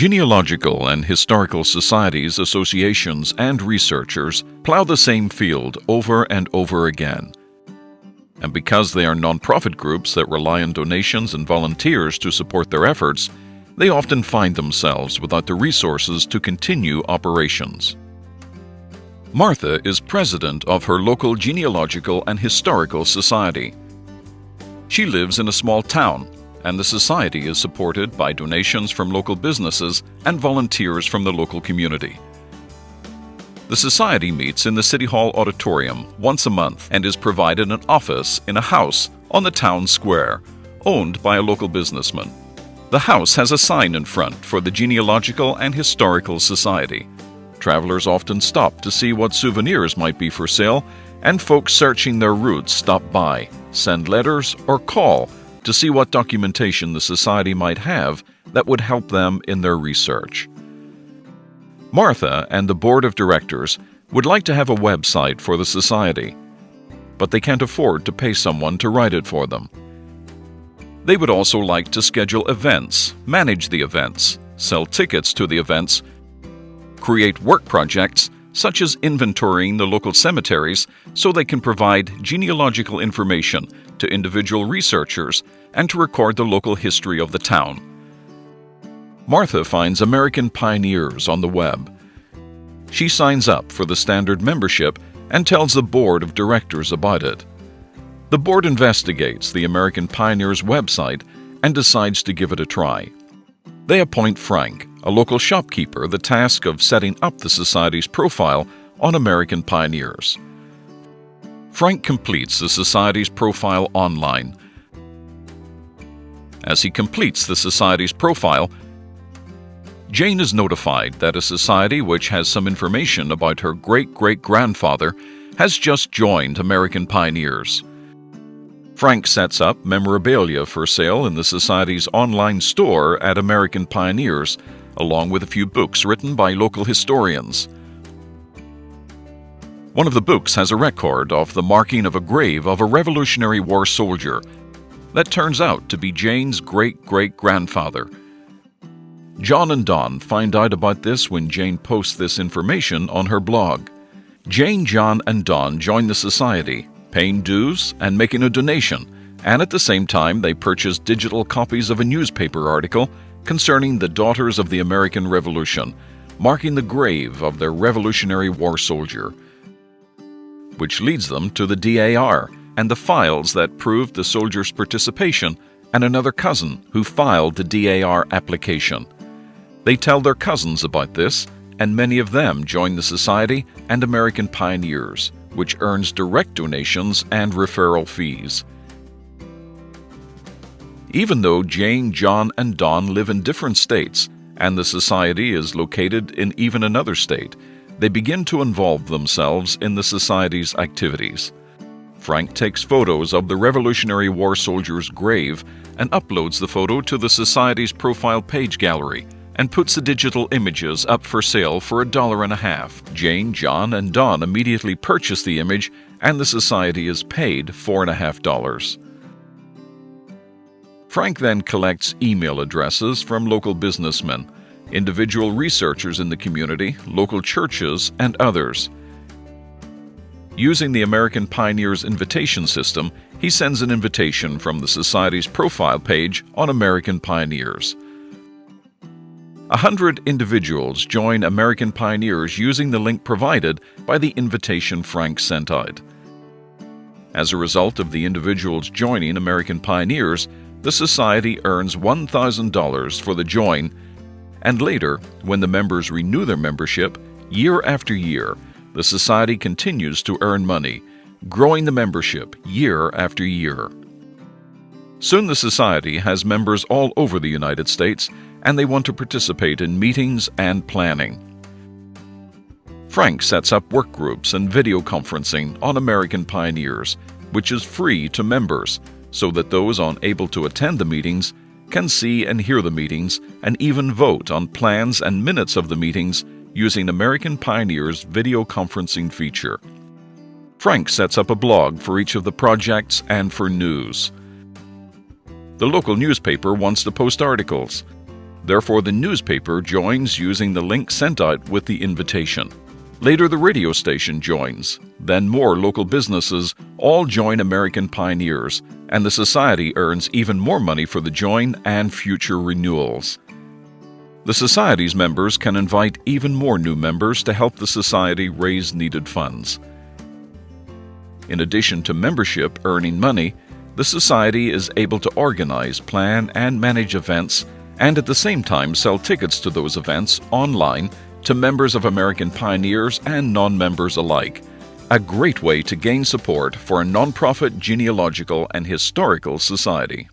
Genealogical and historical societies, associations, and researchers plow the same field over and over again. And because they are nonprofit groups that rely on donations and volunteers to support their efforts, they often find themselves without the resources to continue operations. Martha is president of her local genealogical and historical society. She lives in a small town, and the society is supported by donations from local businesses and volunteers from the local community. The society meets in the City Hall auditorium once a month and is provided an office in a house on the town square, owned by a local businessman. The house has a sign in front for the Genealogical and Historical Society. Travelers often stop to see what souvenirs might be for sale, and folks searching their routes stop by, send letters, or call to see what documentation the society might have that would help them in their research. Martha and the board of directors would like to have a website for the society, but they can't afford to pay someone to write it for them. They would also like to schedule events, manage the events, sell tickets to the events, create work projects such as inventorying the local cemeteries so they can provide genealogical information to individual researchers and to record the local history of the town. Martha finds American Pioneers on the web. She signs up for the standard membership and tells the board of directors about it. The board investigates the American Pioneers website and decides to give it a try. They appoint Frank, a local shopkeeper, the task of setting up the society's profile on American Pioneers. Frank completes the society's profile online. As he completes the society's profile, Jane is notified that a society which has some information about her great-great-grandfather has just joined American Pioneers. Frank sets up memorabilia for sale in the Society's online store at American Pioneers, along with a few books written by local historians. One of the books has a record of the marking of a grave of a Revolutionary War soldier that turns out to be Jane's great-great-grandfather. John and Don find out about this when Jane posts this information on her blog. Jane, John, and Don join the society, paying dues and making a donation, and at the same time they purchase digital copies of a newspaper article concerning the Daughters of the American Revolution, marking the grave of their Revolutionary War soldier, which leads them to the DAR and the files that proved the soldier's participation and another cousin who filed the DAR application. They tell their cousins about this, and many of them join the society and American Pioneers, which earns direct donations and referral fees. Even though Jane, John, and Don live in different states, and the society is located in even another state, they begin to involve themselves in the society's activities. Frank takes photos of the Revolutionary War soldier's grave and uploads the photo to the society's profile page gallery and puts the digital images up for sale for $1.50. Jane, John, and Don immediately purchase the image, and the society is paid $4.50. Frank then collects email addresses from local businessmen, individual researchers in the community, local churches, and others. Using the American Pioneers invitation system, he sends an invitation from the Society's profile page on American Pioneers. 100 individuals join American Pioneers using the link provided by the invitation Frank sent out. As a result of the individuals joining American Pioneers, the Society earns $1,000 for the join, and later, when the members renew their membership, year after year, the Society continues to earn money, growing the membership year after year. Soon the Society has members all over the United States, and they want to participate in meetings and planning. Frank sets up work groups and video conferencing on American Pioneers, which is free to members, so that those unable to attend the meetings can see and hear the meetings and even vote on plans and minutes of the meetings using American Pioneers' video conferencing feature. Frank sets up a blog for each of the projects and for news. The local newspaper wants to post articles. Therefore, the newspaper joins using the link sent out with the invitation. Later, the radio station joins. Then more local businesses all join American Pioneers, and the Society earns even more money for the join and future renewals. The Society's members can invite even more new members to help the Society raise needed funds. In addition to membership earning money, the Society is able to organize, plan, and manage events, and at the same time sell tickets to those events online to members of American Pioneers and non-members alike. A great way to gain support for a nonprofit genealogical and historical society.